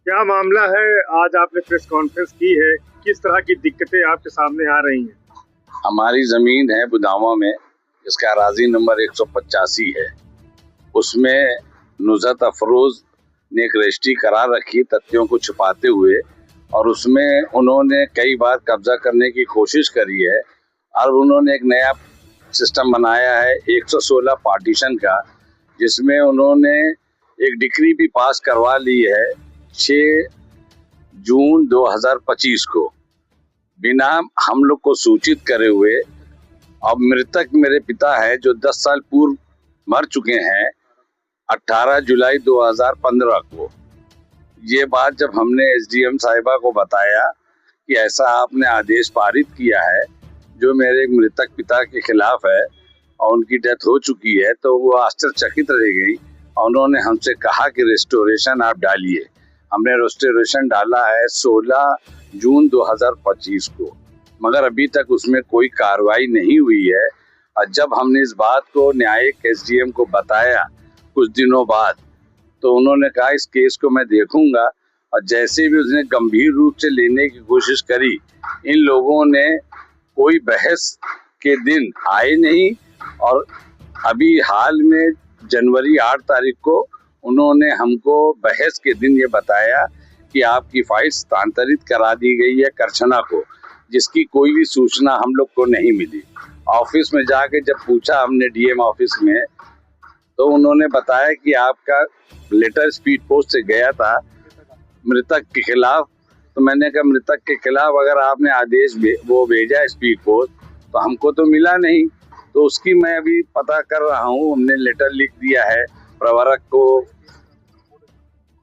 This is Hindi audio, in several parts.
क्या मामला है? आज आपने प्रेस कॉन्फ्रेंस की है, किस तरह की दिक्कतें आपके सामने आ रही हैं? हमारी जमीन है बुदावा में, जिसका अराजी नंबर 185 है। उसमें नुज़रत अफरोज ने एक रजिस्ट्री करार रखी तथ्यों को छुपाते हुए, और उसमें उन्होंने कई बार कब्जा करने की कोशिश करी है। और उन्होंने एक नया सिस्टम बनाया है 116 पार्टीशन का, जिसमें उन्होंने एक डिक्री भी पास करवा ली है 6 जून 2025 को, बिना हम लोग को सूचित करे हुए। अब मृतक मेरे पिता है जो 10 साल पूर्व मर चुके हैं 18 जुलाई 2015 को। ये बात जब हमने एसडीएम साहिबा को बताया कि ऐसा आपने आदेश पारित किया है जो मेरे मृतक पिता के खिलाफ है और उनकी डेथ हो चुकी है, तो वो आश्चर्यचकित रह गई और उन्होंने हमसे कहा कि रेस्टोरेशन आप डालिए। हमने रेस्टोरेशन डाला है 16 जून 2025 को, मगर अभी तक उसमें कोई कार्रवाई नहीं हुई है। और जब हमने इस बात को न्यायिक एसडीएम को बताया कुछ दिनों बाद, तो उन्होंने कहा इस केस को मैं देखूंगा। और जैसे भी उसने गंभीर रूप से लेने की कोशिश करी, इन लोगों ने कोई बहस के दिन आए नहीं। और अभी हाल में जनवरी 8 तारीख को उन्होंने हमको बहस के दिन ये बताया कि आपकी फाइल स्थानांतरित करा दी गई है करछना को, जिसकी कोई भी सूचना हम लोग को नहीं मिली। ऑफिस में जाके जब पूछा हमने डीएम ऑफिस में, तो उन्होंने बताया कि आपका लेटर स्पीड पोस्ट से गया था मृतक के खिलाफ। तो मैंने कहा मृतक के खिलाफ अगर आपने आदेश वो भेजा स्पीड पोस्ट, तो हमको तो मिला नहीं। तो उसकी मैं अभी पता कर रहा हूँ। हमने लेटर लिख दिया है प्रवरक को,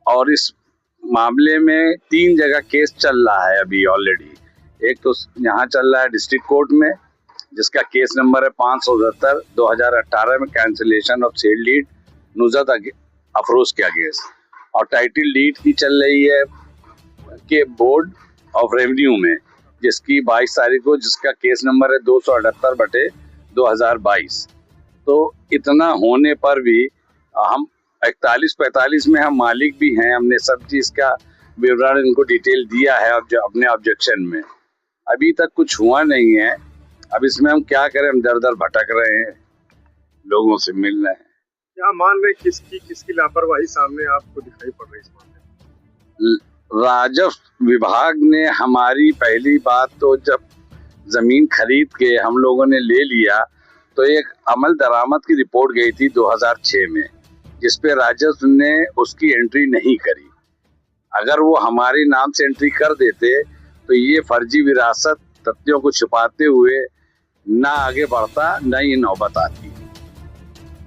और इस मामले में 3 जगह केस चल रहा है अभी ऑलरेडी। एक तो यहाँ चल रहा है डिस्ट्रिक्ट कोर्ट में, जिसका केस नंबर है 577 2018 में, cancellation of sale deed Nuzrat Afroz के अगेंस्ट। और टाइटल डीड की चल रही है के बोर्ड ऑफ रेवेन्यू में, जिसकी 22 तारीख को, जिसका केस नंबर है 278/2022। तो इतना होने पर भी हम 41-45 में हम मालिक भी हैं। हमने सब चीज का विवरण इनको डिटेल दिया है अपने ऑब्जेक्शन में। अभी तक कुछ हुआ नहीं है। अब इसमें हम क्या करें? हम दर दर भटक रहे हैं, लोगों से मिल रहे हैं। क्या मान रहे किसकी लापरवाही सामने आपको दिखाई पड़ रही है इस मामले में? राजस्व विभाग ने हमारी पहली बात, तो जब जमीन खरीद के हम लोगों ने ले लिया, तो एक अमल दरामद की रिपोर्ट गई थी 2006 में, जिसपे राजस्व ने उसकी एंट्री नहीं करी। अगर वो हमारे नाम से एंट्री कर देते तो ये फर्जी विरासत तथ्यों को छुपाते हुए ना आगे बढ़ता, न ये नौबत आती।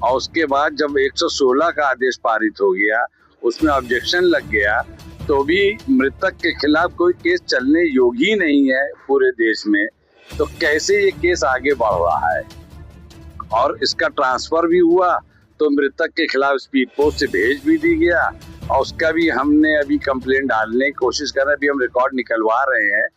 और उसके बाद जब 116 का आदेश पारित हो गया, उसमें ऑब्जेक्शन लग गया, तो भी मृतक के खिलाफ कोई केस चलने योग्य ही नहीं है पूरे देश में। तो कैसे ये केस आगे बढ़ रहा है? और इसका ट्रांसफर भी हुआ तो मृतक के खिलाफ स्पीड पोस्ट से भेज भी दी गया, और उसका भी हमने अभी कंप्लेंट डालने की कोशिश कर रहे हैं। अभी हम रिकॉर्ड निकलवा रहे हैं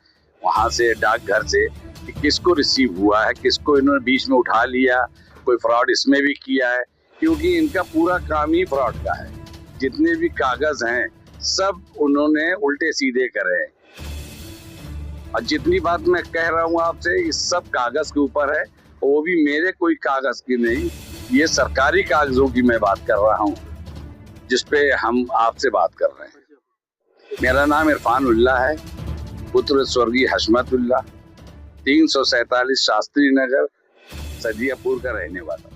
वहां से, डाकघर से, कि किसको रिसीव हुआ है, किसको इन्होंने बीच में उठा लिया, कोई फ्रॉड इसमें भी किया है, क्योंकि इनका पूरा काम ही फ्रॉड का है। जितने भी कागज हैं सब उन्होंने उल्टे सीधे करे हैं। और जितनी बात मैं कह रहा हूँ आपसे, इस सब कागज के ऊपर है, वो भी मेरे कोई कागज की नहीं, ये सरकारी कागजों की मैं बात कर रहा हूँ, जिसपे हम आपसे बात कर रहे हैं। मेरा नाम इरफान उल्ला है, पुत्र स्वर्गीय हशमत उल्ला, 347 शास्त्री नगर, सदियापुर का रहने वाला।